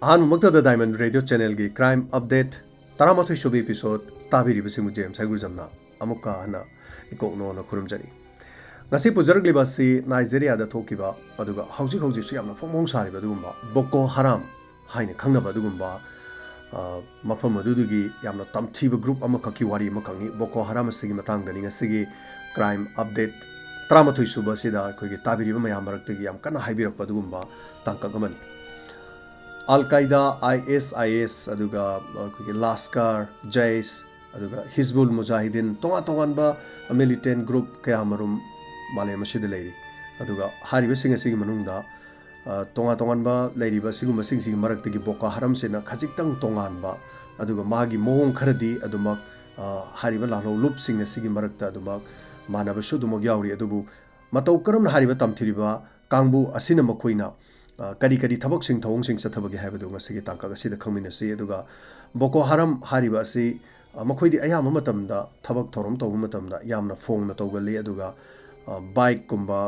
Ahmad diamond radio channel की crime update तरामथु सुब episode ताबीरिबसिंग GeM सैगुरजमना अमुक्का हना इकोकनोना खुरुमजरी ngasi pujarglibasi Nigeria da thokiba aduga hauji hauji su yamna phomong sariba dugumba Boko Haram haine khangnaba dugumba mafam adudugi yamna tamthiba group amakaki wari amakangni Boko Haram asigi matangdani ngasigi crime update taramathui suba sida koigi tabiriba mayam maraktagi yam kana haibirakpa dugumba tangkagamani Al-Qaeda, ISIS, aduga Laskar, Jais, aduga Hizbul Mujahideen, tonga militant group kaya marum malay masjid leiri. Aduga hari basing asigi manungda tonga ba leiri ba sigu masing sigi maraktagi Boko Haram sena khajitang tongan ba aduga magi mohong kharadi adumak hari ba lalo lup sing asigi marakta adumak mana basu dumog yauri adubu matau karam hari ba tamthiriba kangbu asina makoina kari kari thabak sing thong sing sathabagi haibadu ngasigi tangka asida khangminasi aduga Boko Haram hariba asi makhoi ayama matamda thabak thorom tawbu matamda yamna phongna tawgali aduga bike kumba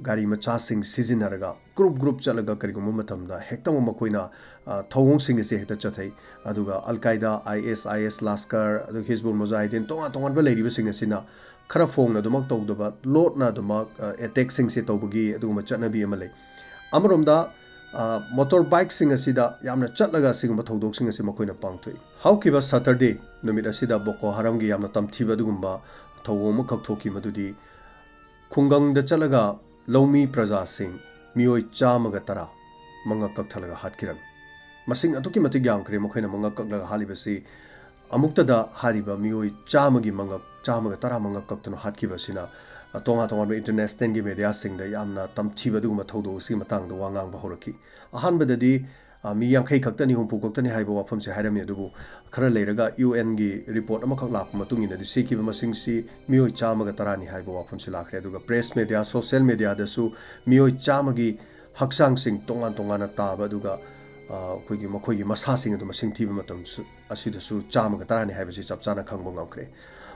gari macha sing sizinaraga group chalaga karigum matamda hektam makhoina thong sing se hekta chathai aduga Al-Qaeda, ISIS, Laskar, adu Hizbul Mujahideen tonga ba leiriba sing asina khara phongna dumak tawdaba lotna dumak attack sing se tawbugi aduga chanabi amalai Amrumda motorbike sing asida yamna chatlaga sigumba thodok sing asi makoina pangthoi haukiba Saturday numit asida Boko Haram gi yamna tamthiba dugumba thawom khakhthoki madudi khungang da chalaga lomi praja sing mioi chamaga tara manga kakthalaga hatkiram masing atuki matik yamkre makoina manga kaklaga halibasi amukta da hariba mioi chamagi manga tara manga kaktano hatkiba sina tonga international gi media sing da yamna tamthiba duguma thodo si matang da wangang ba horaki ahan badadi mi yankhai khaktani humpu koktani haiba wafam se hairami adubu khara leiraga UN gi report ama khak lak matung ina di siki masing si mioi chamaga tarani haiba wafam se lakre aduga press media social media da su mioi chamagi haksang sing tonga na taba aduga koigi makhoigi masa sing adu masing thiba matam asida su chamaga tarani haiba si chapchana khangbo ngakre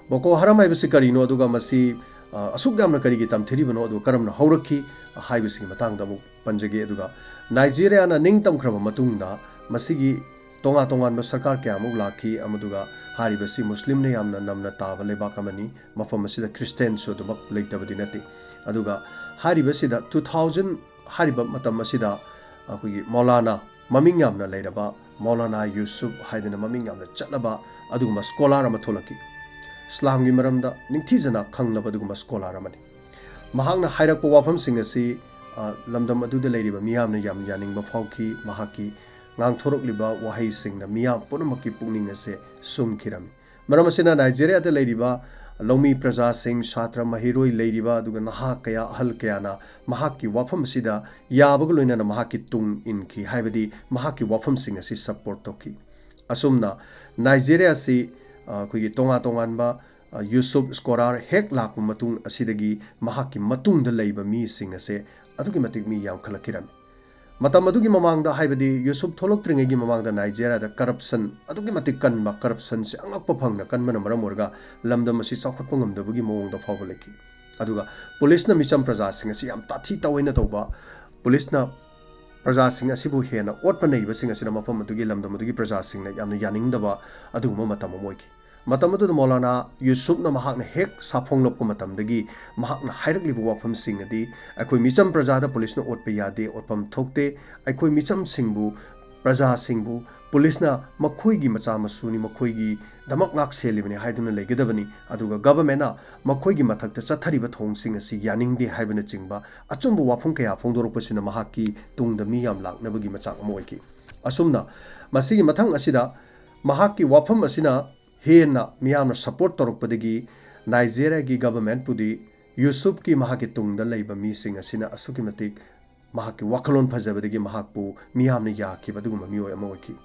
Boko Haram haiba si karino aduga masi asuk gamna karigi tamthiribano adu karamna haurakhi haibisi matangda mu panjage aduga Nigeria na ningtam khraba matungda masigi tonga ma sarkar kya mu lakhi amaduga haribasi muslim ne yamna namna taba leba kamani mafam asida Christian so dumak leitabadi nati aduga haribasi da 2000 hariba matam asida akui Maulana maming yamna leiraba Maulana Yusuf haidina maming yamna chatlaba aduguma scholar ama tholaki Islam gi maramda ningthijana khanglaba duguma scholar amani mahangna hairakpa wafam sing asi lamdam adu de leiriba miyamna yam yaningba phauki mahaki ngangthorokliba wahai singna miyam punamaki pungning ase sumkhirami maramasina Nigeria de leiriba lomi praja sing shatra mahiroi leiriba aduga naha kaya ahal kaya na mahaki wafam sida yabagloina na mahaki tung inki haibadi mahaki wafam sing asi support toki asumna Nigeria si koigi tonga ba Yusuf Scholar hek lakpa matung asidagi mahaki matung da leiba mi sing ase atuki matik mi yam khalakiram matam adugi mamangda haibadi Yusuf tholok tringegi mamangda Nigeria da corruption atuki matik kan ba corruption se angakpa phangna kan mana maram orga lamdam asi sakhotpa ngamdabugi mawong da phawba leki aduga police na micham praja sing asi yam tathi tawina tawba police na praja sing asibu hena otpa neiba sing asina mafam adugi lamdam adugi praja sing na yamna yaningdaba aduguma matam moiki Matamadu Maulana Yusuf na mahakna hek sapong lopko matamdagi mahakna hairaklibu wafam sing adi akoi micham prajada police na otpa yade otpam thokte akoi micham singbu praja singbu police na makhoi gi macha masuni makhoi gi damak ngak selibani haiduna legedabani aduga government na makhoi gi mathakta chathariba thong sing asi yaningdi haibana chingba achumbu wafam kaya phongdorokpasina mahaki tungda mi yam laknabagi macha amoiki asumna masigi mathang asida mahaki wafam asina Hena miyamna support torokpadagi Nigeria gi government pudi Yusuf ki mahaki tungda leiba mi sing asina asuki matik mahaki wakalon phajabadagi mahakpu miyamna yakhiba duguma mioi ama oiki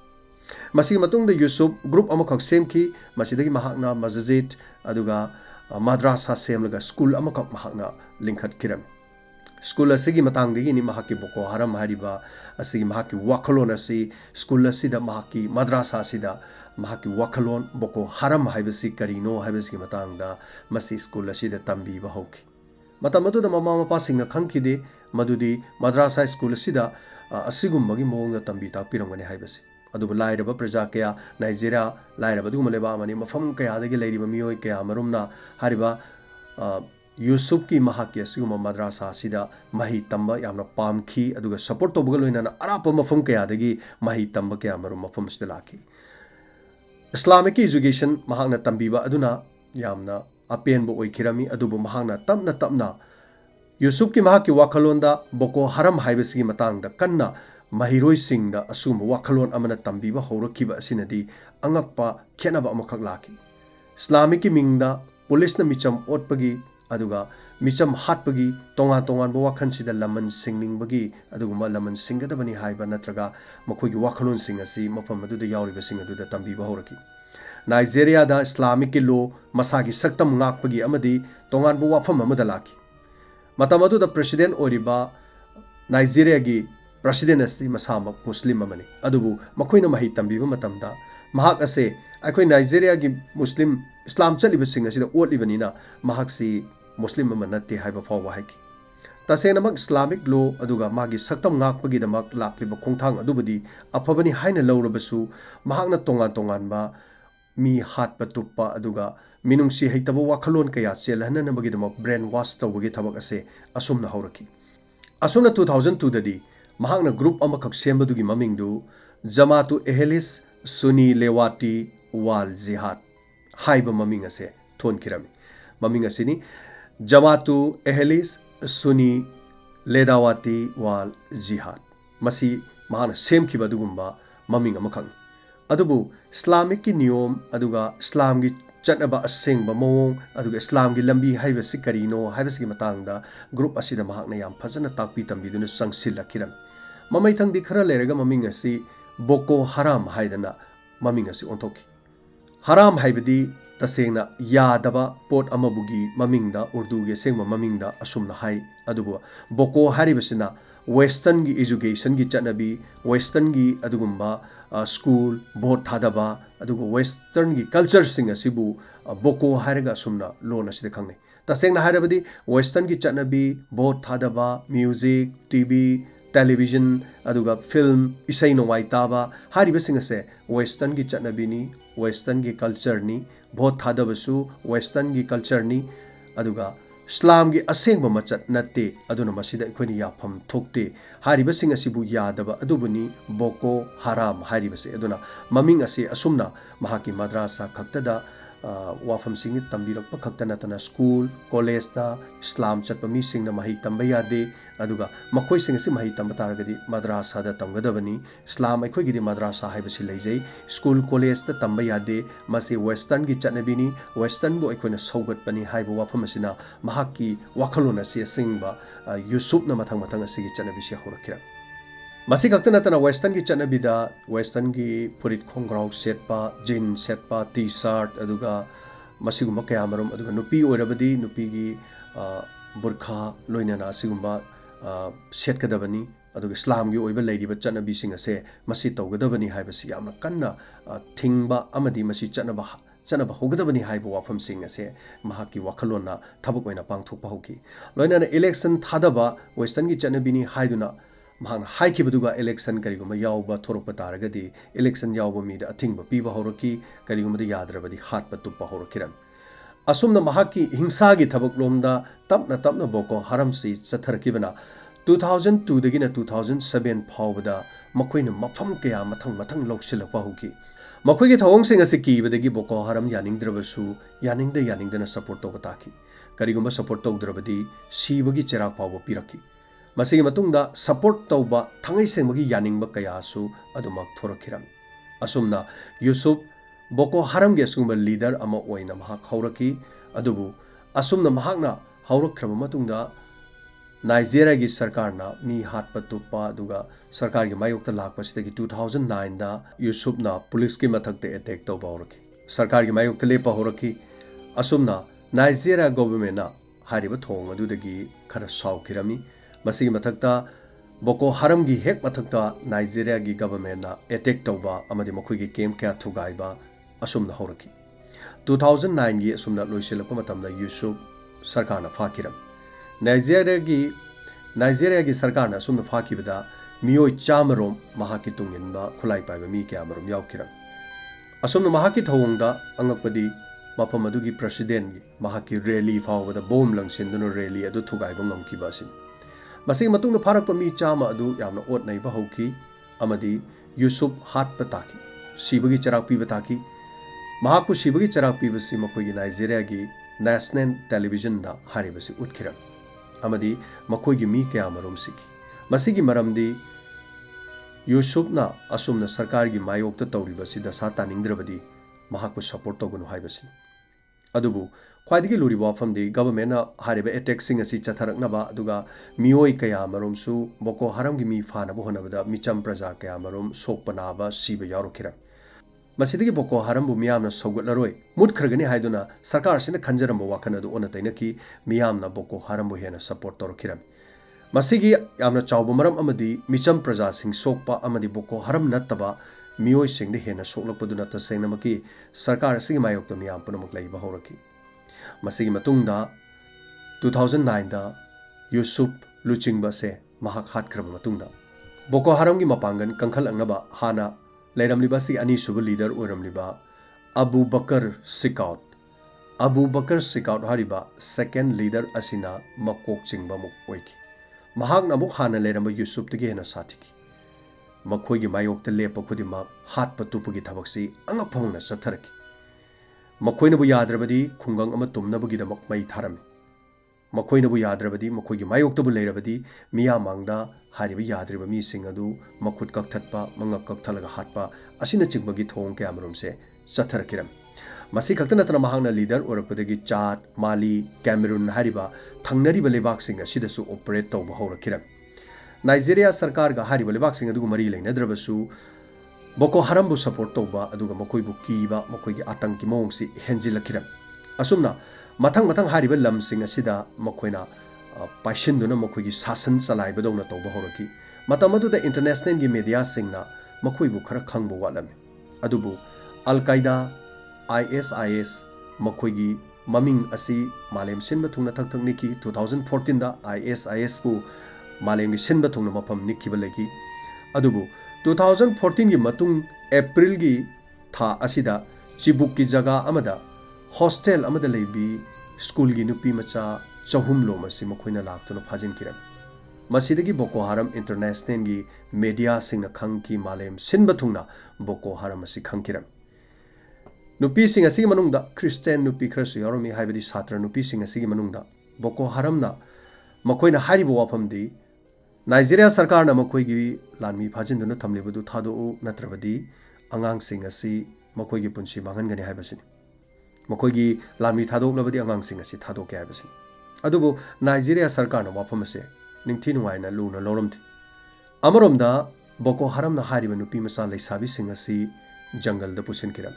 masigi matungda Yusuf group ama khak semki masidagi mahakna masjid aduga madrasa semlaga school ama khak mahakna linkhat kiram school asigi matangdagi ni mahaki Boko Haram hariba asigi mahaki wakalon asi school asida mahaki madrasa asida mahaki wakalon Boko Haram haibasi karino haibasi matangda masi school asida tambiba hoki matamadu da mama mapa singna khangkide madudi madrasa school asida ꯑꯁꯤꯒꯨꯝꯕꯒꯤ ꯃꯑꯣꯡꯗ ꯇꯝꯕꯤ ꯇꯥꯛꯄꯤꯔꯝꯒꯅꯤ ꯍꯥꯏꯕꯁꯤ ꯑꯗꯨꯕꯨ ꯂꯥꯏꯔꯕ प्रजा कया Nigeria लाइरब अदुगुम लेबामनि मफम कयादगी लैरिबा मियोय कया मरुमना हारिबा यूसुफ की महाकी असिगुम मद्रासा सिदा मही तंबा यामना पामखी अदुगा सपोर्ट तोबगा लोइनाना अराप मफम कयादगी मही तंबा कया मरुम मफम सिदा लाखी इस्लामिक एजुकेशन महांगना तंबीबा अदुना यामना अपेनबो ओइखिरमी अदुबु महांगना तपना तपना यूसुफ की महाकी वाखलोंदा बोको हरम हाइबसिगी मतांगदा कन्ना महिरोइसिंगदा असुम वाखलोन अमना तंबीबा हौरखिबा असिनदी अंगक्पा खेनबा अमखक लाखी इस्लामिक की मिंगदा पुलिस न मिचम ओटपगी अदुगा मिचम हाटपगी तोंगा तोंगान बो वाखनसिदा लमन सिंगनिंगबगी अदुगुमा लमन सिंगदबनी हाइबा नत्रगा मखोइगी वाखलोन सिंग असि मफम अदुदा यावरिबा सिंग अदुदा तंबीबा हौरखी नाइजेरिया दा इस्लामिक की लो मसागी सक्तम ngakpagi amadi tongan bu wafam amada laki matam adu da president oriba Nigeria gi president asi masamak muslim amani adubu makoina mahi tambiba matamda mahak ase akhoi Nigeria gi muslim islam chaliba singa sida otliba nina mahak si muslim amanate haiba fawa haiki tasena mak islamic law aduga magi saktam ngakpagi damak lakliba khongthang adubudi afabani haina lawrabasu mahakna tongan tongan ba मी हाथ पतुप्पा अदुगा मिनुंगसी हेतब वाखलोन कया चेलहननबगिदम brain wash तौबगी थबक असे असुमना हौरकी असुमना 2002 ददी महांगना group अमखक सेमबदुगी ममिंगदु जमातु एहलिस सुनी लेवाटी वाल जिहाद HYBE ममिंग असे थोनकिरमी ममिंग असिनी जमातु एहलिस सुनी लेदावाती वाल जिहाद मसी महांगना सेमखिबदुगुम्बा ममिंग अमखक अदुबु इस्लामिक की नियम अदुगा इस्लाम की चटनबा असेंगबा मवोंग अदुगा इस्लाम की लंबी हाइबसि करिनो हाइबसि मतांगदा ग्रुप असिदा महाकना याम फजन ताकपी तंबीदुन संगसिलखिरम ममैथंगदि खरा लेरगा ममिंग असि बोको हराम हाइदना ममिंग असि ओंथोकी हराम हाइबदि तसेंगना यादबा पोट अमबुगी ममिंगदा उर्दू गे सेंगबा ममिंगदा असुमना हाइ अदुबु बोको हारिबसिना वेस्टर्न की एजुकेशन की चटनबी वेस्टर्न की अदुगुम्बा स्कूल बोट थादबा अदुगु वेस्टर्न की कल्चर सिंग असिबु बोको हाइरगा सुमना लोन असिदे खंगने तसेंगना हाइरबदि वेस्टर्न की चटनबी बोट थादबा म्यूजिक टीवी टेलीविजन अदुगा फिल्म इसै नोवाई ताबा हारिबसिंग असे वेस्टर्न की चटनबीनी वेस्टर्न की कल्चर नि बोट थादबसु वेस्टर्न की कल्चर नि अदुगा इस्लाम की असेंब मचत नते अदुना मसिदा अखोनी याफम थोक्ते हारिबसिंग असिबु यादबा अदुबुनी बोको हराम हारिबसे अदुना ममिंग असे असुमना महाकी मद्रासा खक्तदा वाफम सिंग तंबीरक खक्ता नतना स्कूल कॉलेज दा इस्लाम चतप मी सिंग मही तंबा यादे अदुगा मखोय सिंग से मही तंबा तारगदी मद्रासा दा तंगदबनी इस्लाम अखोय गिदी मद्रासा हाइबसि लैजै स्कूल कॉलेज दा तंबा यादे मसे वेस्टर्न की चटनबीनी वेस्टर्न बो अखोयना सौगतपनी हाइबो वाफम असिना महाकी वाखलोन असे सिंगबा यूसुफ न मथंग मथंग असिगी चटनबीसि हौरखिरा मसी खक्ता नतना वेस्टर्न की चटनबीदा वेस्टर्न की फुरित खोंग्राउ सेटपा जीन सेटपा टी शर्ट अदुगा मसिगुम्बा कयामरुम अदुगा नुपी ओइरबदी नुपी की बुरखा लोइनना सिगुम्बा सेटकदबनी अदुगा इस्लाम की ओइबा लैरिबा चटनबीसिंग असे मसी तौगदबनी हाइबसि यामना कन्ना थिंगबा अमदी मसी चटनबा होगदबनी हाइबो वाफम सिंग असे महाकी वाखलोना थबक ओइना पांगथोकपा होकी लोइनना इलेक्शन थादबा वेस्टर्न की चटनबीनी हाइदुना महांगना हाइखिबदुगा इलेक्शन करिगुमा यावबा थोरकपा तारगदी इलेक्शन यावबा मीदा अथिंगबा पीबा हौरकी करिगुमदा याद्रबदी हाटपा तुप्पा हौरकिरम असुमना महाकी हिंसागी थबकलोमदा तपना तपना बोको हरमसि चथरकिबना 2002 दगिना 2007 फावबदा मखोइना मफम कया मथंग मथंग लौसिलपा होकी मखोइगी थवंगसिंग असे कीबदगी बोको हरम यानिंगद्रबसु यानिंगदना सपोर्ट तौबा ताकी करिगुमा सपोर्ट तौद्रबदी सीबगी चेराग फावबा पिरकी मसीगी मतुंगदा सपोर्ट तौबा थंगै सेंबगी यानिंगबा कयासु अदुमक थोरखिरम असुमना यूसुफ बोको हरम गे असुंबा लीडर अमा ओइना महाक हौरकी अदुबु असुमना महाकना हौरखरबा मतुंगदा नाइजेरिया की सरकार ना मी हाथ पतुप्पा अदुगा सरकार की मायोक्ता लाकपसिदगी 2009 दा यूसुफ ना पुलिस की मथकते अटैक तौबा हौरकी सरकार की मायोक्ता लेपा हौरकी असुमना नाइजेरिया गवर्नमेंट ना हारिबा थोंग अदुदगी खरा साउखिरमी मसीगी मथकता बोको हरम की हेक मथकता नाइजेरिया की गवर्नमेंट ना अटैक तौबा अमदि मखोइगी कैम्प क्या थुगाइबा असुमना हौरकी 2009 की असुमना लोइसिलपा मतमदा यूसुफ सरकार ना फाकिरम नाइजेरिया की सरकार ना असुमना फाकिबदा मियोय चामरोम महाकी तुंगिनबा खुलाई पाइबा मी क्या मरोम यावखिरम असोमना महाकी थवंगदा अंगपदी मफम अदुगी प्रेसिडेंट गी महाकी रैली फावदा बोम लंगसिनदुनो रैली अदु थुगाइबा ngamkiba asin मसी मतुंग फारक मी चामा अदु यामना ओट नैबा हौकी अमदी यूसुफ हाटपा ताकी सिबगी चराक पीबा ताकी महाकु सिबगी चराक पीबसी मखोगी नाइजेरिया गी नेशनल टेलीविजन दा हारिबसी उठखिरम अमदी मखोगी मी क्या मरोम सिकी मसीगी मरमदी यूसुफना असुमना सरकार की मायोक्ता तौरीबसी दशा तानिंगद्रबदी महाकु सपोर्ट तौगनु हाइबसी अदुबु ख्वाइदगी लुरी वाफमदी गवर्नमेंट हारिबे अटैक्सिंग असि चथरकनबा अदुगा मियोय कया मरोमसु बोको हरम की मी फानबो होनबदा मिचम प्रजा कया मरोम सोकपनाबा सिबा यारोखिरा मसिदगी बोको हरम बु मियामना सौगतलरोय मुटखरगनी हाइदुना सरकार सिना खंजरम वाखन अदु ओनतैनकी मियामना बोको हरम बु हेना सपोर्ट तौरखिरा मसिगी यामना चावब मरम अमदी मिचम प्रजा सिंग सोकपा अमदी बोको हरम नत्तबा मियोय सिंग हेना सोकलपदुना तसेंगनमकी सरकार सिगी मायोक्ता मियाम पुनमक लैबा हौरकी मसिगी मतुंगदा 2009 दा यूसुफ लुचिंगबा से महाक हाटखरब मतुंगदा बोको हरम की मपांगन कंखल अंगबा हाना लेरमलिबासी अनी सुब लीडर ओरमलिबा अबू बकर सिकाउट हारिबा सेकेंड लीडर असिना मकोक चिंगबा मुक ओइकी महाक नमुक हाना लेरम यूसुफ तगी हेना साथिकी मखोगी मायोक्ता लेप खुदिमा हाट पतुपगी थबक्सी अंगफंगना चथरकी मखोइनबु याद्रबदी खुंगंग अमा तुमनबुगिदमक मई थारमे मखोइनबु याद्रबदी मखोगी मायोक्तबु लेरबदी मिया मांगदा हारिबा याद्रिबा मीसिंग अदु मखुत कक्थटपा मंगा कक्थलगा हाटपा असिना चिंगबगी थोंग के अमरुमसे चथरकिरम मसी खक्त नतना महांगना लीडर ओरपदगी चाद माली कैमरून हारिबा थंगनरिबा लेबाकसिंग असिदसु ऑपरेट तौबा हौरकिरम नाइजेरिया सरकार गा हारिबा लेबाकसिंग अदुगु मरी लेनद्रबसु बोको हरम सपोर्ट तौबा अदुगा मखोइबु कीबा मखोइगी आतंकी मोंगसी हेंजिलखिरम असुमना मथंग मथंग हारिबा लमसिंग असिदा मखोइना पाइसिनदुना मखोइगी शासन चलाइबदौना तौबा हौरकी मतम अदुदा इंटरनेशनल गी मीडिया सिंगना मखोइबु खरा खंगबो वालमे अदुबु अल कायदा ISIS मखोइगी ममिंग असि मालेम सिनबा थुंगना थक निकी 2014 दा ISIS पु मालेम गी सिनबा थुंगना मफम निकीबा लेगी अदुबु 2014 की मतुंग अप्रैल की था असिदा चिबुक की जगह अमदा हॉस्टल अमदा लेबी स्कूल की नुपी मचा चहुम लोम असि मखोइना लाक्तुना फाजिनकिरम मसिदगी बोको हरम इंटरनेशनल की मीडिया सिंगना खंग की मालेम सिनबा थुंगना बोको हरम असि खंगकिरम नुपी सिंग असि मनुंगदा क्रिश्चियन नुपी खरसु यारोमी हाइबदी छात्र नुपी सिंग असि मनुंगदा बोको हरमना मखोइना हारिबो वाफमदी नाइजेरिया सरकार ना मखोइगी लानमी फाजिनदुना थमलिबदु थादोउ नत्रबदी अंगांगसिंग असि मखोइगी पुंसी मांगनगनि हाइबसिनि मखोइगी लानमी थादोक्लबदी अंगांगसिंग असि थादोके हाइबसिनि अदुबु नाइजेरिया सरकार ना वाफमसे निंगथि नुवाइना लुना लौरमथि अमरोमदा बोको हरमना हारिबा नुपी मसा लैसाबिसिंग असि जंगलदा पुसिनकिरम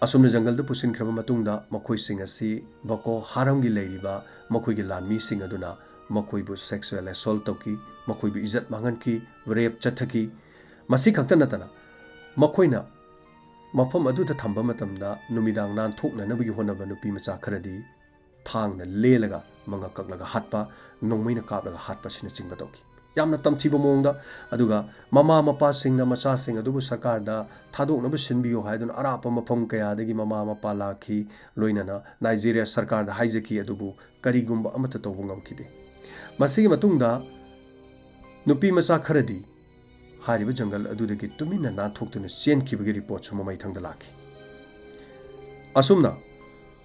असुमना जंगलदा पुसिनखरबा मतुंगदा मखोइसिंग असि बोको हरमगी लैरिबा मखोइगी लानमीसिंग अदुना मखोइबु सेक्सुअल असॉल्ट तौकी मखोइबु इज्जत मांगनकी रेप चथकी मसी खक्त नतना मखोइना मफम अदुदा थंबा मतमदा नुमिदांग नान थोकननबगी होनबा नुपी मचा खरदी थांगना लेलगा मंगा ककलगा हाटपा नोंमैना कापलगा हाटपा सिना चिंगा तौकी यामना तमथिबो मोंगदा अदुगा ममा मपा सिंगना मचा सिंग अदुबु सरकारदा थादोकनबु सिनबियो हाइदुन अरापा मफम कयादगी mama Mopa lucky लोइनना Nigeria सरकारदा हाइजकी अदुबु करिगुंबा अमता तौबु ngamkide मसीगी मतुंगदा नुपी मचा खरदी हारिबा जंगल अदुदगी तुमिना नाथोक्तुना चेनखिबगी रिपोर्ट सु ममैथंगदा लाखी असुमना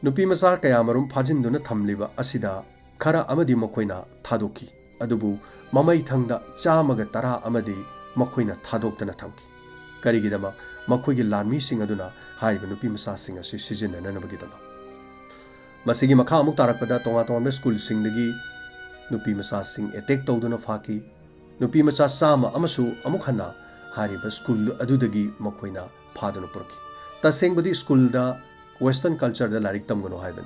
नुपी मचा कयामरुम फाजिनदुना थमलिबा असिदा खरा अमदी मखोइना थादोकी अदुबु ममैथंगदा चामगा तरा अमदी मखोइना थादोक्तना थमकी करिगिदमा मखोइगी लानमीसिंग अदुना हारिबा नुपी मचासिंग असि सिजिनननबगिदमा मसीगी मखा अमुक तारकपदा तोंगा तोंगा स्कूल सिंगदगी नुपी मचासिंग एटेक तौदुना फाकी नुपी मचा चामा अमसु अमुक हन्ना हारिबा स्कूल अदुदगी मखोइना फादुना पुरकी तसेंगबदी स्कूलदा वेस्टर्न कल्चरदा लारिक तमगनो हाइबन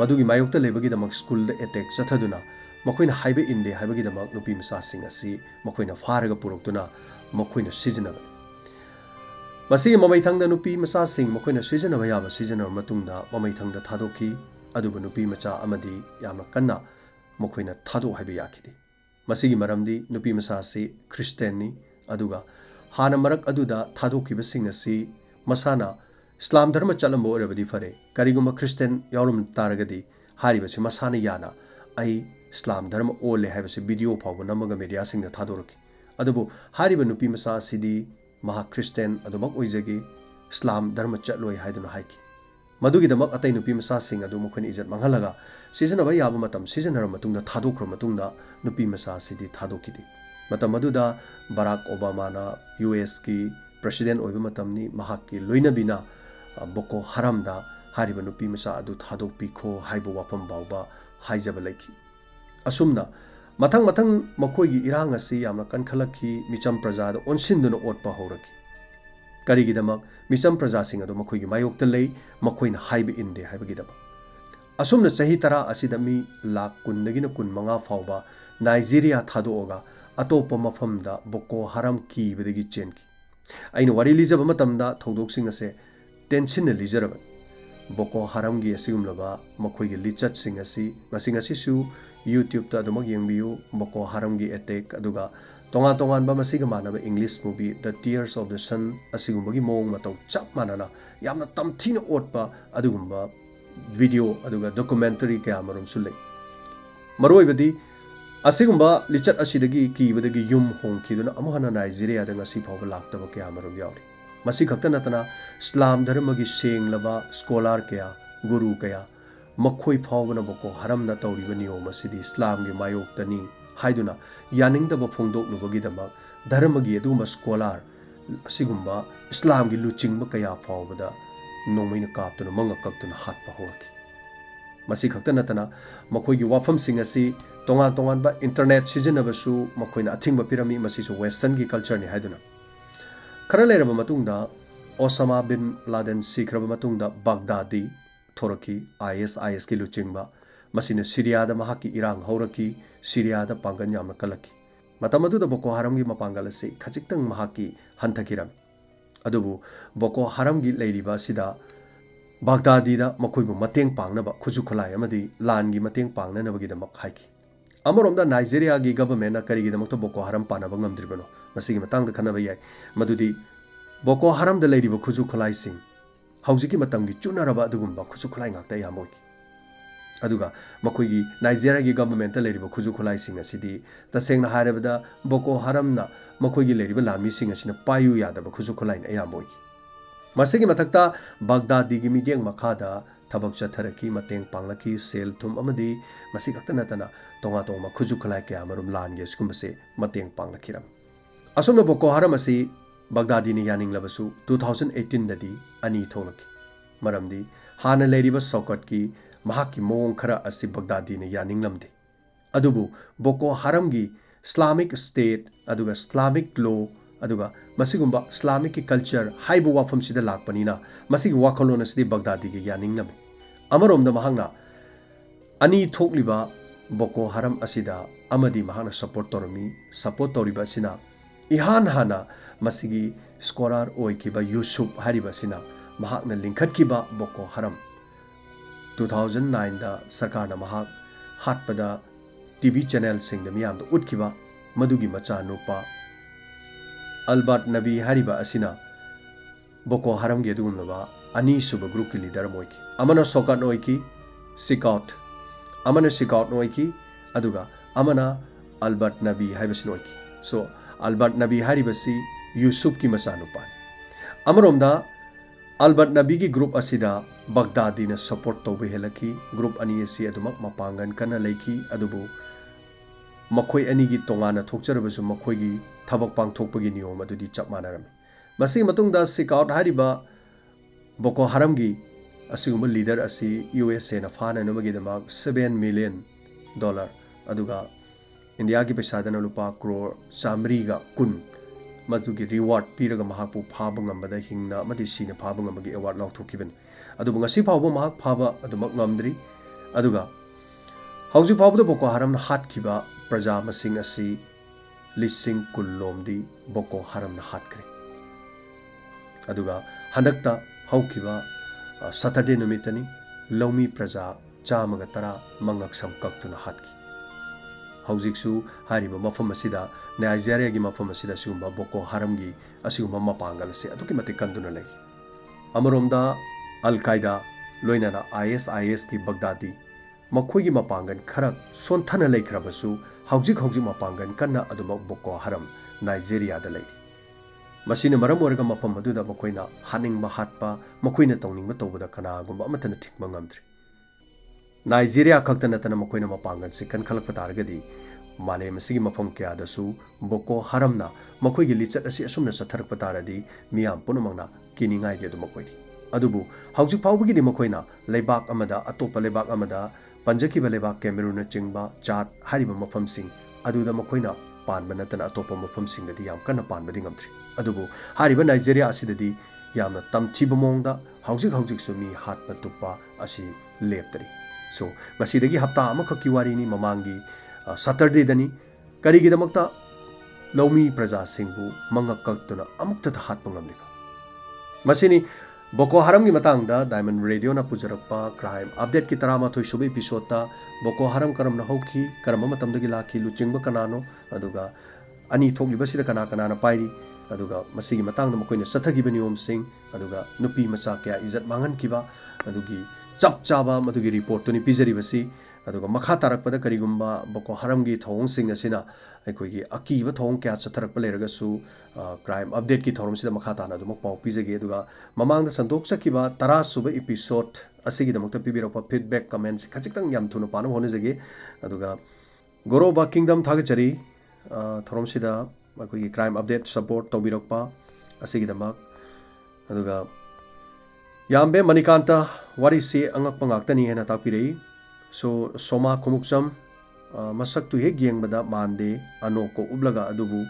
मदुगी मायोक्ता लेबगिदमक स्कूलदा एटेक चथदुना मखोइना हाइबे इनदे हाइबगिदमक नुपी मचासिंग असि मखोइना फारगा पुरक्तुना मखोइना सिजनब मसीगी ममैथंगदा नुपी मचासिंग मखोइना सिजनब याबा सिजनब मतुंगदा ममैथंगदा थादोकी अदुबु नुपी मचा अमदी यामना कन्ना मखोइना थादो हाइबे याखिदे मसीगी मरमदी नुपी मसासी क्रिस्टियनी अदुगा हाना मरक अदुदा थादोखिबसिंग असि मसाना इस्लाम धर्म चलंबो ओरबदी फरे करिगुम क्रिस्टियन यारुम तारगदी हारिबसे मसाना याना आई इस्लाम धर्म ओले हाइबसे वीडियो फाव नमग मीडिया सिंग थादोरकी अदुबु हारिब नुपी मसासिदी महा क्रिस्टियन अदुमक ओइजगी इस्लाम धर्म चलोय हाइदुना हाइकी मदुगिदमक अतै नुपी मसासिंग अदु मखोनि इज्जत मंगलगा सिजनबा याबा मतम सिजनर मतुंगदा थादोख्रो मतुंगदा नुपी मसासिदी थादोकिदी मतम मदुदा बराक ओबामाना यूएस की प्रेसिडेंट ओइबा मतमनी महाकी लोइनबिना बोको हरामदा हारिब नुपी मसा अदु थादोकपिखो हाइबो वाफम बाउबा हाइजबा लैखी असुमना मथंग मथंग मखोइगी इरांग असि यामना कनखलखी मिचम प्रजादा ओनसिनदुना ओटपा हौरकी करिगिदमक मिचम प्रजासिंग अदु मखोइगी मायोक्ता लei मखोइना हाइब इनदे हाइबगिदमक असुमना चही तरा असिदा मी लाख कुंदगिना कुन मंगा फावबा नाइजीरिया थादोगा अतोप मफमदा बोको हराम कीबदगी चेनकी अइन वारी लिजब मतमदा थौदोकसिंग असे टेंशन लिजरबन बोको हराम गी असिगुमलबा मखोइगी लिचतसिंग असि ngasi ngasi su YouTube ta adumak yengbiu Boko Haram गी अटैक अदुगा तोंगा तोंगानबा मसिगा मानबा English movie the Tears of the Sun असिगुमबगी मोंग मतौ चप मानना यामना तमथिन ओटपा अदुगुमबा वीडियो अदुगा डॉक्यूमेंटरी क्या मरुम सुले मरोइबदी असिगुमबा लिचत असिदगी कीबदगी युम होंखिदुना अमहना नाइजीरिया द ngasi फावबा लाक्तबा क्या मरुम यावरी मसी खक्ता नतना इस्लाम धर्म की सेंगलबा स्कॉलर क्या गुरु क्या मखोई फावबना बोको हराम न तौरिबा नियम असिदी इस्लाम की मायोक्तनी हाइदुना यानिंगदब फोंदोकनुबगिदमक धर्म की अदुम स्कॉलर असिगुमबा इस्लाम की लुचिंगबा कया फावबदा नोमैना कापतुना मंगा कक्तुना हातपा होरकी मसी खक्ता नतना मखोई की वाफमसिंग असि तोंगा तोंगानबा इंटरनेट सिजनबसु मखोइना अथिंगबा पिरमी मसिसु वेस्टर्न की कल्चर नि हाइदुना खरा लेरबा मतुंगदा ओसामा बिन लादेन सिखरबा मतुंगदा बागदादी थोरकी IS की लुचिंगबा मसिने सीरियादा महाकी इरांग हौरकी सीरियादा पांगन यामना कलकी मतमदुदा बोको हराम की मपांगल से खजिक्तंग महाकी हंथकिरम अदुबु बोको हराम की लेरिबा सिदा बागदादीदा मखोइबु मतेंग पांगनबा खुजु खुलाय अमदी लान की मतेंग पांगननबगिदमक हाइकी अमरोमदा नाइजीरिया की गवर्नमेंट करिगिदमक बोको हराम पानबा ngamdribano मसिगी मतंगदा खनबा याय मदुदी बोको हराम द लेरिबा खुजु खुलाय सिंग हौजिकी मतंगी चुनरबा अदुगुम्बा खुजु खुलाय ngakta यामोइकी अदुगा मखोइगी नाइजीरिया की गवर्नमेंट लेरिबा खुजु खुलाय सिंग असिदी तसेंगना हारबदा बोको हरामना मखोइगी लेरिबा लामी सिंग असिना पायु यादबा खुजु खुलाय यामोइकी मसिगी मतक्ता बागदादी की मिडियंग मखादा थबक चथरकी मतेंग पांगलकी सेल थुम अमदी मसी खक्ता नतना तोंगा तोंगा खुजु खुलाय क्या मरुम लान गेसकुमसे मतेंग पांगलकिरम असुमना बोको हराम असि बागदादी ने यानिंगलबसु 2018 ददी अनि थोलकी मरमदी हाना लेरिबा सौकट की महाकी मोंग खरा असि बागदादी ने यानिंगलमदे अदुबु बोको हराम की इस्लामिक स्टेट अदुगा इस्लामिक लॉ अदुगा मसिगुम्बा इस्लामिक की कल्चर हाइबु वाफम सिदा लाकपनिना मसिगी वाखलोन असि बागदादी की यानिंगलम अमरोमदा महांगना अनि थोकलिबा बोको हराम असिदा अमदी महांगना सपोर्ट तौरिबा सिना इहान हाना मसिगी स्कॉलर ओइकिबा यूसुफ हारिबसिना महाकना लिंखतकिबा बोको हराम 2009 दा सरकारना महाक हाटपदा टीवी चैनल सिंगदा मियामदा उठकिबा मदुगी मचा नुपा अल्बर्ट नबी हारिबा असिना बोको हराम गे दुगुमबा अनि सुब ग्रुप की लीडर मोइकी अमना सोकाट नोइकी सिकाउट अमना सिकाउट नोइकी अदुगा अमना अल्बर्ट नबी हाइबसिन नोइकी सो अल्बर्ट नबी हारिबसी यूसुफ की मचानुपान अमरोमदा अल्बर्ट नबी की ग्रुप असिदा बागदादी ने सपोर्ट तौबे हेलकी ग्रुप अनि असि अदुमक मपांगन कना लेकी अदुबु मखोय अनि की तोंगाना थोकचरबसु मखोय की थबक पांगथोकपगी नियम अदुदी चप मानरम मसी मतुंगदा सिकाउट हारिबा बोको हराम की असिगुम लीडर असि USA ना फाना नमगिदमक $7 million अदुगा इंडिया की पैसादना लुपा करोड़ चामरीगा कुन मधुगी रिवार्ड पीरगा महापु फाबा ngambada hingna amadi sina फाबा ngambagi award लाउथोकिबन अदुबु ngasi फावबो महाक फाबा अदुमक ngamdri अदुगा हौजि फावबो बोको हरामना हातखिबा प्रजा मसिंग असि लिसिंग कुल्लोमदी बोको हरामना हातख्रे अदुगा हंदक्ता हौखिबा सतरडे नुमितनी लौमी प्रजा 110 मंगक सम कक्तुना हातखि हौजिकसु हारिबा मफम असिदा नाइजेरिया की मफम असिदा सिगुम्बा बोको हरम की असिगुम्बा मपांगल से अदुकी मतिक कंदुना लई अमरोमदा अल कायदा लोइनाना ISIS की बगदादी मखोई मपांगन खरक सोंथना लेख्रबसु हौजिक हौजिक मपांगन कन्ना अदुमक बोको हरम नाइजेरिया दा लई मसीना मरम ओरगा मफम अदुदा मखोइना हानिंगबा हाटपा मखोइना तौनिंगबा तौबदा कनागुम्बा अमतना थिकमा ngamdri नाइजेरिया खक्ता नतना मखोइना मपांगन से कनखलक तारगदी माले मसिगी मफम क्यादसु बोको हरमना मखोइगी लिचत असि असुमना सथरक तारदी मियाम पुनमंगना किनिंगाई दे मखोइनी अदुबु हौजिक फाउबगी मखोइना लेबाक अमदा अतोप लेबाक अमदा पंजकीबा लेबाक कैमरून चिंगबा चाट हारिबा मफमसिंग अदुदा मखोइना पानबा नतना अतोप मफमसिंगदि याम कन्ना पानबदि ngamdri अदुबु हारिबा नाइजेरिया असिददि यामना तमथिबा मोंगदा हौजिक हौजिक सुमी हातपा तुप्पा असि लेप्तरी सो मसीदगी हप्ता अमखकी वारिनी ममांगी सैटरडे दनी करिगिदमक्ता लौमी प्रजा सिंगबु मंगक कक्तुना अमुक्ता हातपा ngamलिबा मसिनी बोको हरम की मतंगदा डायमंड रेडियो ना पुजरकपा क्राइम अपडेट की 38 सुबह एपिसोडता बोको हरम करम हौखी करम मतमदगी लाखी लुचिंगबा कनानो अदुगा अनि थोगलिबसिदा कना कनाना पाइरी अदुगा मसिगी मतंगदा मकोइना सथगिबा नियमसिंग अदुगा नुपी मचा क्या इज्जत मांगनकिबा अदुगी चप चाबा मदुगी रिपोर्ट तुनि पिजरिबसी अदुगा मखा तारकपदा करिगुम्बा बोको हरम की थौंगसिंग असिना अखोइगी अकीबा थौंग क्या चथरकपा लेरगसु क्राइम अपडेट की थौरमसिदा मखा ताना अदुमक पाउ पिजगे अदुगा ममांगदा संदोक सकिबा 10 सुबह एपिसोड असिगिदमक्ता पिबिरकपा फीडबैक कमेंट्स खचिक्तंग याम थुना पानो होनजगे अदुगा गोरोबा किंगडम थागचरी थौरमसिदा अखोइगी क्राइम अपडेट सपोर्ट तौबिरकपा असिगिदमक अदुगा यामबे मणिकांता वारिसी अंगकपा ngaktani hena takpirei so soma khumukcham masak tu he yengbada mande anoko ublaga adubu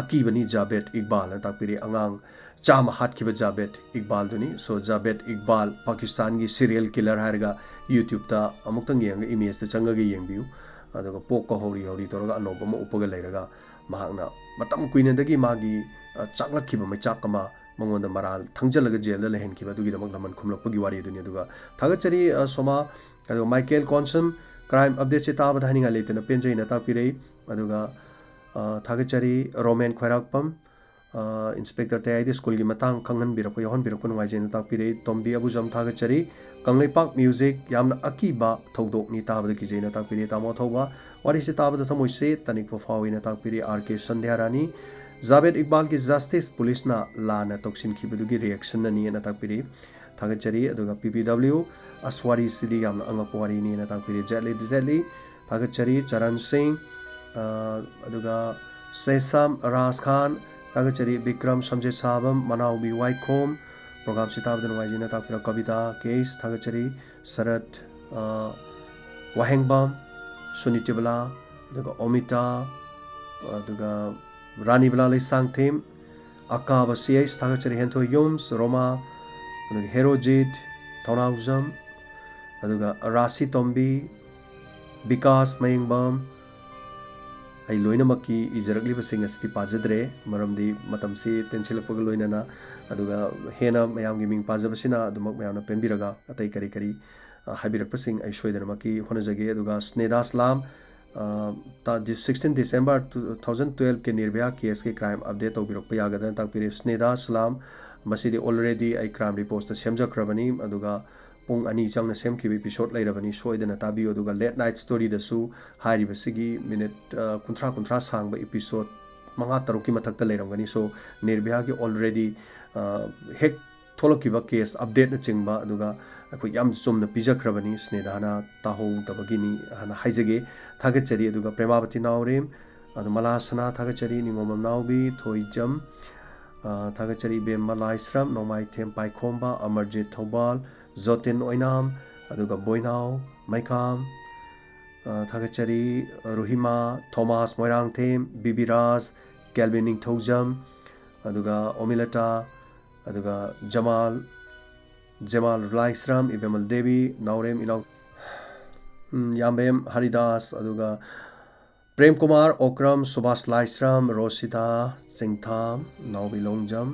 akibani jabet iqbal na takpire angang chama hatkiba jabet iqbal duni so jabet iqbal pakistan gi serial killer harga youtube ta amuktang yang image ta changa gi yengbiu aduga pok ko hori toraga anoba ma upaga leiraga mahakna matam kuina dagi magi chaklakhiba mai chakama मंगोंदा मराल थंगजलग jail लेहन की बदुगी दमक लमन खुमलपगी वारी दुनिया दुगा थागचरी सोमा माइकेल कॉन्सम क्राइम अपडेट से ताब धानिंगा लेतेना पेंजै न तापिरै अदुगा थागचरी रोमेन खैराकपम इंस्पेक्टर तयाइदि स्कूल की मतंग खंगन बिरप यहन बिरप नुवाइजेन तापिरै तोम्बी अबुजम थागचरी कंगलेपाक म्यूजिक यामना अकीबा थौदोकनी ताबद की जेना तापिरै तामो थौबा वारी से ताबद थमोइसे तनिक फफाविना तापिरै आरके संध्या रानी जावेद इकबाल की जस्टिस पुलिस ना लाना तोक्सिन की बदुगी रिएक्शन ना नियना ताकपिरी थागचरी अदुगा PPW असवारी सिदी याम अंगपवारी नियना ताकपिरी जेली थागचरी चरण सिंह अदुगा सेसम राज खान थागचरी विक्रम समझे साबम मनाउबी वाइखोम प्रोग्राम सिताबदन वाइजिना ताकपिरा कविता केस थागचरी शरद वाहेंगबम सुनितिबला अदुगा ओमिता अदुगा रानी बलाले सांगथेम अकाबा सीएस थागचरी हेंथो युम्स रोमा अदुगा हेरोजित थौनाउजम अदुगा राशि तोम्बी विकास मयंगबम आई लोइनमकी इजरकलिबसिंग असति पाजद्रे मरमदी मतमसी टेंसिलपग लोइनना अदुगा हेना मयामगी मिंग पाजबसिना अदुमक मयामना पेंबिरगा अतै करी करी हाबिरकपसिंग आई सोइदनमकी होनजगे अदुगा स्नेदासलाम 16 दिसंबर 2012 के निर्भया केस के क्राइम अपडेट तौबिरक यागदन ताकपिरे स्नेदा सलाम मसीदी ऑलरेडी आई क्राइम रिपोर्ट सेमजख्रबनी अदुगा पुंग अनि चंगना सेमखिबि एपिसोड लैरबनी सोइदना ताबियो अदुगा लेट नाइट स्टोरी दसु हारिबसिगी मिनिट कुंथ्रा सांगबा एपिसोड मंगा तरुक की मथक्ता लैरमगनी सो निर्भया के ऑलरेडी हेक थोलकिबा केस अपडेट न चिंगबा अदुगा अखोई याम चुमना पिजख्रबनी स्नेदाना ताहो तबगिनी हना हाइजगे थागचरी अदुगा प्रेमावती नावरेम अदु मलासना थागचरी निंगोमम नावबी थोइजम थागचरी बेम मलाइश्रम नोमाइ थेम पाइखोम्बा अमरजीत थौबाल जोतेन ओइनाम अदुगा बोइनाव माइकाम थागचरी Ruhima Thomas Moirangthem Bibiraj Kelvin Ningthoujam अदुगा ओमिलटा अदुगा जमाल लाइश्रम इबेमल देवी नावरेम इनाव याम्बेम हरिदास अदुगा प्रेम कुमार ओक्रम सुभाष लाइश्रम रोशिता चिंगथाम नावबी लोंगजम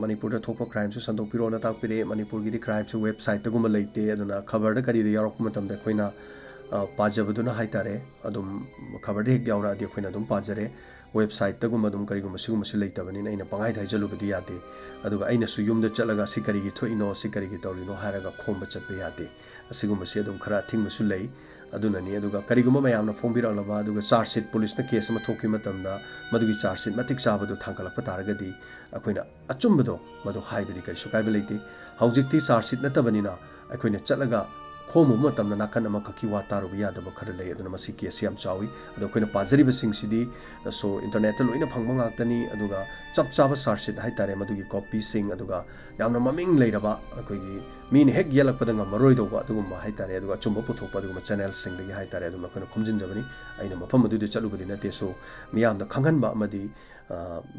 मणिपुर थोप क्राइम से संदोपिरो ताकपिरे मणिपुर की क्राइम से वेबसाइट गुम लेते खबर करी यारक अखोना पाजबदुना हाइतारे अदुम खबर हेक यावरादि अखोइना अदुम पाजरे वेबसाइट तगुम अदुम करिगुम सिगुम लैतबनिना अइना पंगाइ धाइजलुबदि यादे अदुगा अइनासु युमदा चलगा सि करिगि थोइनो सि करिगि तौरिनो हारगा खोंबा चटबे यादे असिगुमसि अदुम खरा थिंगमसु लೈ अदुननि अदुगा करिगुम मयामना फोंबिरलबा अदुगा चार्ज शीट पुलिसना केस अमा थोकि मतमदा मदुगी चार्ज शीट मतिक चाबदु थांगलप तारगदि अखोइना अचुंबदो मदु हाइबदि करिसु काइबे लैते हौजिक्ति चार्ज शीट नतबनिना अखोइना चलगा खोमु मतमना नाकन अमा खखि वा तारुबा यादब खर लै अदुना मसि केस याम चावी अदु अखोइना पाजरिबा सिंगसिदि सो इंटरनेट लोइना फंगबा गाक्तनी अदुगा चप चाबा चार्ज शीट हाइतारे मदुगी कॉपी सिंग अदुगा यामना ममिंग लैरबा अखोइगी मीन हेक येलकपदा ngमरोइदोबा अदुगुम्बा हाइतारे अदुगा चुम्बा पुथोकपा अदुगुम्बा चैनल सिंगदगी हाइतारे अदुमा अखोइना खुमजिनजबनी अइना मफम अदुदि चलुबदि नते सो मियामना खंगनबा अमदि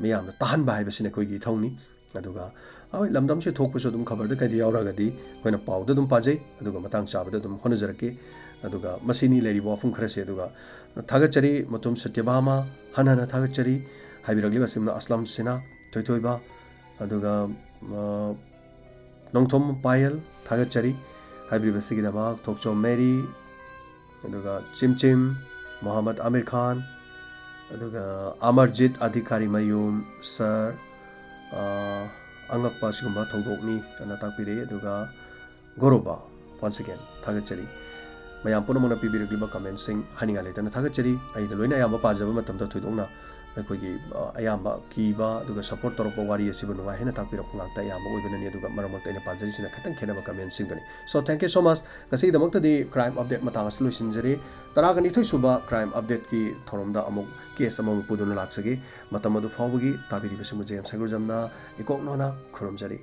मियामना ताहनबा हाइबसिने अखोइगी थौनी अदुगा अय लमदम से थोकपसु अदुम खबरद कैदि यावरागदि अखोइना पाउद अदुम पाजै अदुगा मतांग चाबद अदुम होनजरके अदुगा मसिनी लेरिबो वाफुम खरसे अदुगा थागचरी मतुम सत्यभामा हनना थागचरी हाइबिरगलिबा सिमना असलम सिना थोइथोइबा अदुगा नोंथोम पायल थागचरी हाइबिरबसिगिदमा थोकचो मेरी अदुगा चिमचिम मोहम्मद आमिर खान अदुगा अमरजीत अधिकारी मयूम सर अंगकपा सिगुम्बा थौदोकनी अना ताकपिरे अदुगा गोरोबा once again थागचरी मयाम पुनमना पिबिरगलिबा कमेंट्सिंग हनिगा लेतना थागचरी अइदा लोइना याम पाजबा मतमदा थोइदोंना अखोइगी अयाम कीबा अदुगा सपोर्ट तौरप वारी असिबु नुंगा हेना ताकपिरप ngakta याम ओइबननि अदुगा मरमक्ता इन पाजरिसिना खतंग खेनबा कमेंट्सिंग दनि so thank you so much गसी दमक्तदि क्राइम अपडेट मतंग असलुसिनजरे तरागनि थोइसुबा क्राइम अपडेट की थोरमदा अमुक केस अमम पुदुना लाक्सगे मतम अदु फावबगी ताबिरिबसिमु जेम सगुरजमना इकोकनोना खुरमजरी।